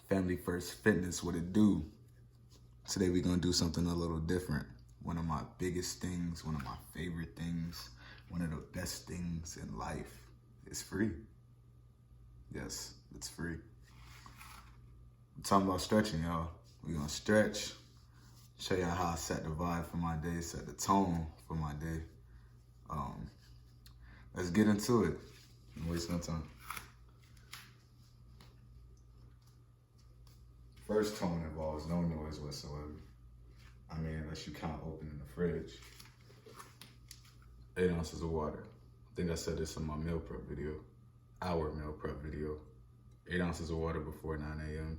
Family First Fitness, what it do? Today we're gonna do something a little different. One of my biggest things, one of my favorite things, one of the best things in life is free. Yes, it's free. I'm talking about stretching, y'all. We're gonna stretch, show y'all how I set the vibe for my day, set the tone for my day. Let's get into it. Don't waste no time. First tone involves no noise whatsoever. I mean, unless you count opening the fridge. 8 ounces of water. I think I said this in my meal prep video, our meal prep video. 8 ounces of water before 9 a.m.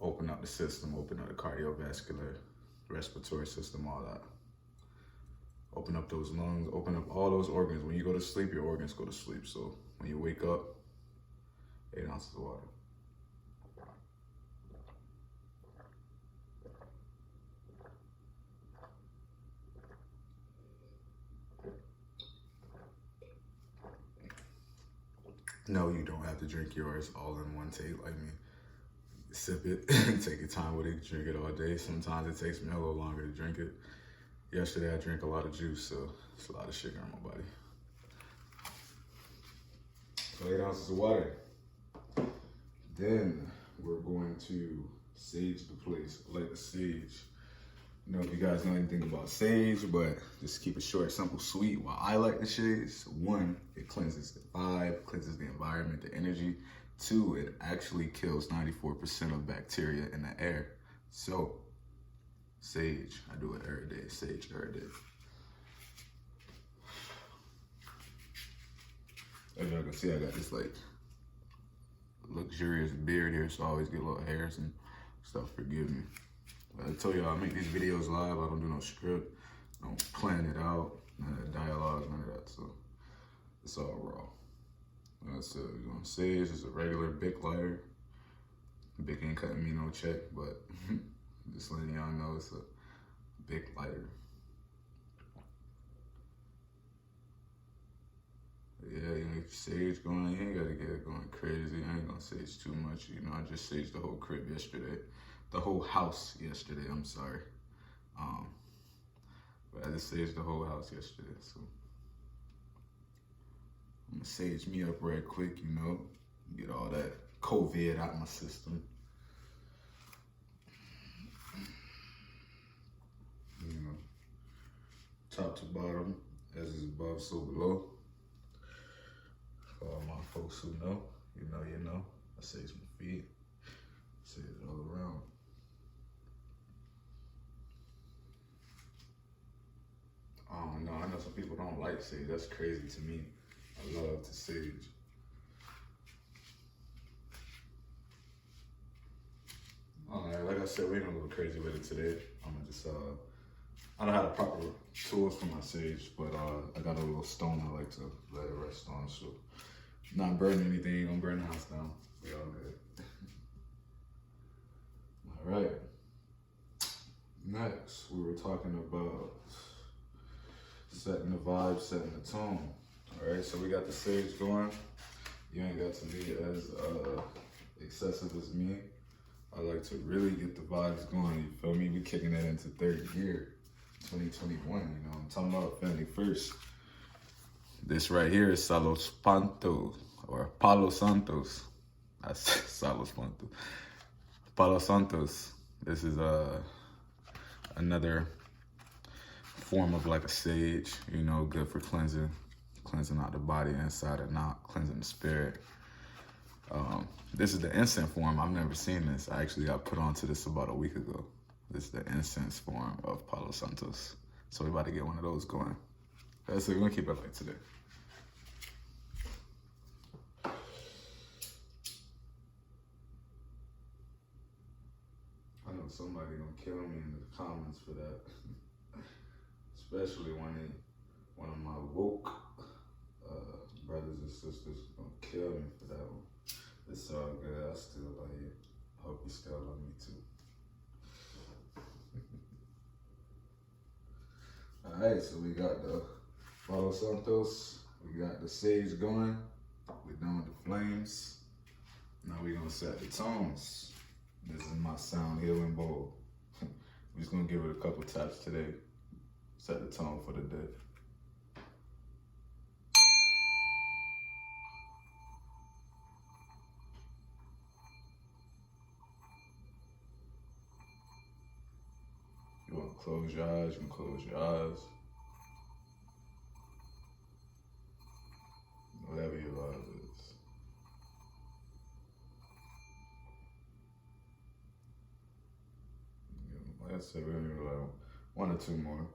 Open up the system, open up the cardiovascular, respiratory system, all that. Open up those lungs, open up all those organs. When you go to sleep, your organs go to sleep. So when you wake up, 8 ounces of water. No, you don't have to drink yours all in one take like me. Sip it, take your time with it, drink it all day. Sometimes it takes me a little longer to drink it. Yesterday I drank a lot of juice, so it's a lot of sugar in my body. So 8 ounces of water. Then we're going to sage the place, light the sage. You know, if you guys know anything about sage, but just keep it short, simple, sweet. While I like the shades, 1, it cleanses the vibe, cleanses the environment, the energy. 2, it actually kills 94% of bacteria in the air. So, sage, I do it every day, sage every day. As y'all can see, I got this like luxurious beard here, so I always get little hairs and stuff, forgive me. I told y'all I make these videos live. I don't do no script. I don't plan it out. None of the dialogue, none of that. So it's all raw. That's it. We're gonna sage. It's a regular Bic lighter. Bic ain't cutting me no check, but just letting y'all know it's a Bic lighter. Yeah, you know, sage going. You ain't gotta get it going crazy. I ain't gonna sage too much. You know, I just saged the whole crib yesterday. The whole house yesterday, I'm sorry. But I just saged the whole house yesterday, so. I'm gonna sage me up right quick, you know, get all that COVID out of my system. You know, top to bottom, as is above, so below. For all my folks who know, you know. I sage my feet, sage it all around. No, I know some people don't like sage. That's crazy to me. I love to sage. Alright, like I said, we ain't gonna go crazy with it today. I'm gonna just, I don't have the proper tools for my sage, but I got a little stone I like to let it rest on, so not burning anything, don't burn the house down. We all good. Alright. Next, we were talking about setting the vibe, setting the tone. All right, so we got the sage going. You ain't got to be as excessive as me. I like to really get the vibes going, you feel me? We kicking it into third gear, 2021, you know. I'm talking about family first. This right here is Salos Panto, or Palo Santos. That's Salos Panto. Palo Santos. This is another form of like a sage, you know, good for cleansing out the body inside and out, cleansing the spirit. This is the incense form. I've never seen this. I actually got put onto this about a week ago. This is the incense form of Palo Santos. So we're about to get one of those going. So we're gonna keep it like today. I know somebody gonna kill me in the comments for that. Especially when one of my woke brothers and sisters gonna kill me for that one. It's all good. I still love you. I hope you still love me too. All right, so we got the Palo Santos. We got the sage going. We're done with the flames. Now we're gonna set the tones. This is my sound healing bowl. We're just gonna give it a couple taps today. Set the tone for the day. You wanna close your eyes, you can close your eyes. Whatever your vibe is. Like I said, we're gonna do like 1 or 2 more.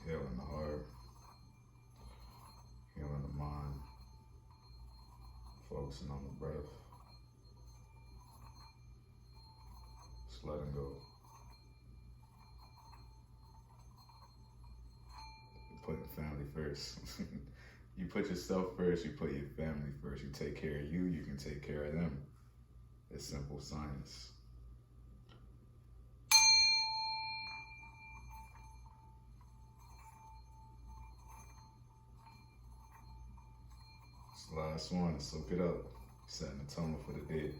Healing the heart, healing the mind, focusing on the breath, just letting go. Putting family first. You put yourself first, you put your family first. You take care of you, you can take care of them. It's simple science. It's the last one, soak it up. Setting the tone for the day.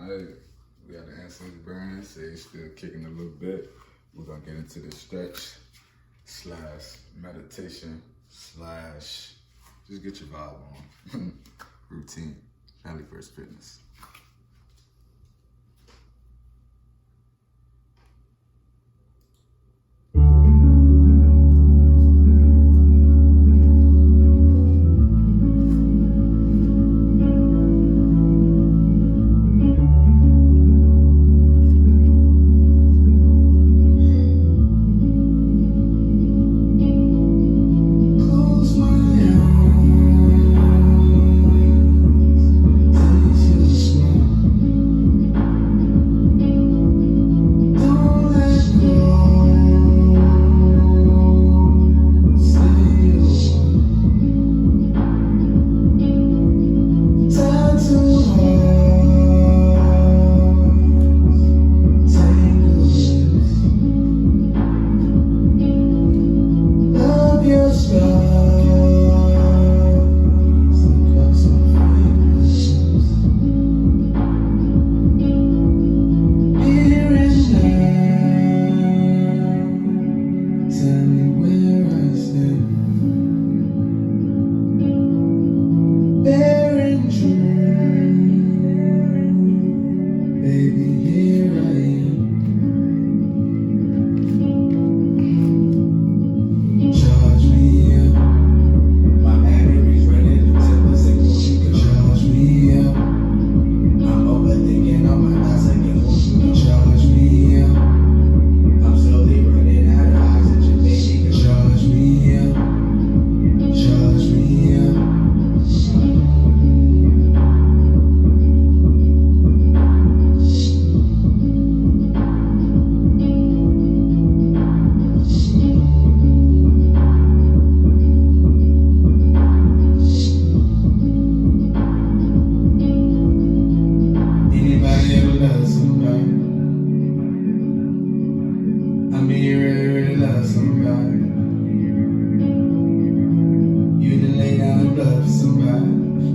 Alright, we got the ancestors burning, sage still kicking a little bit. We're gonna get into the stretch / meditation / just get your vibe on. Routine, Family First Fitness.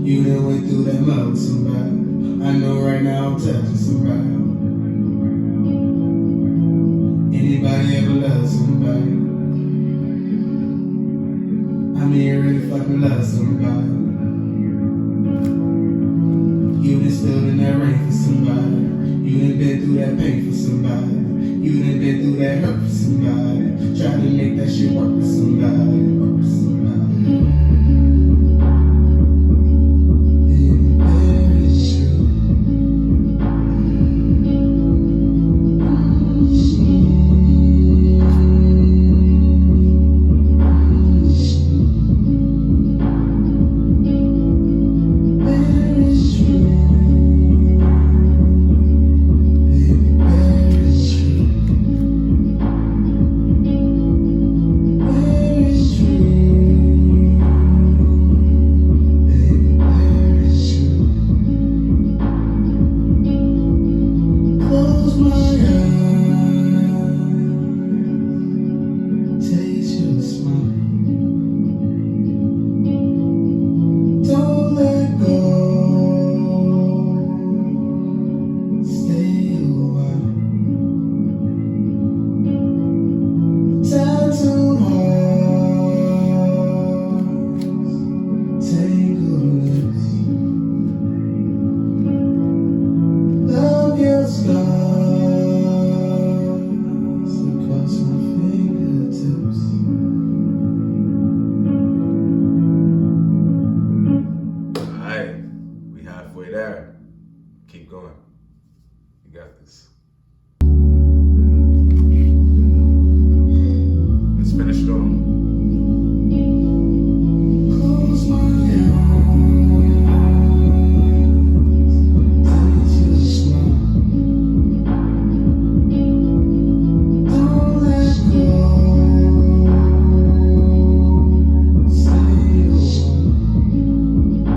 You done went through that mud with somebody. I know right now I'm touching somebody. Anybody ever love somebody? I mean, you really fucking love somebody. You done stood in that rain for somebody. You done been through that pain for somebody. You done been through that hurt for somebody. Trying to make that shit work for somebody. Work for somebody. got this.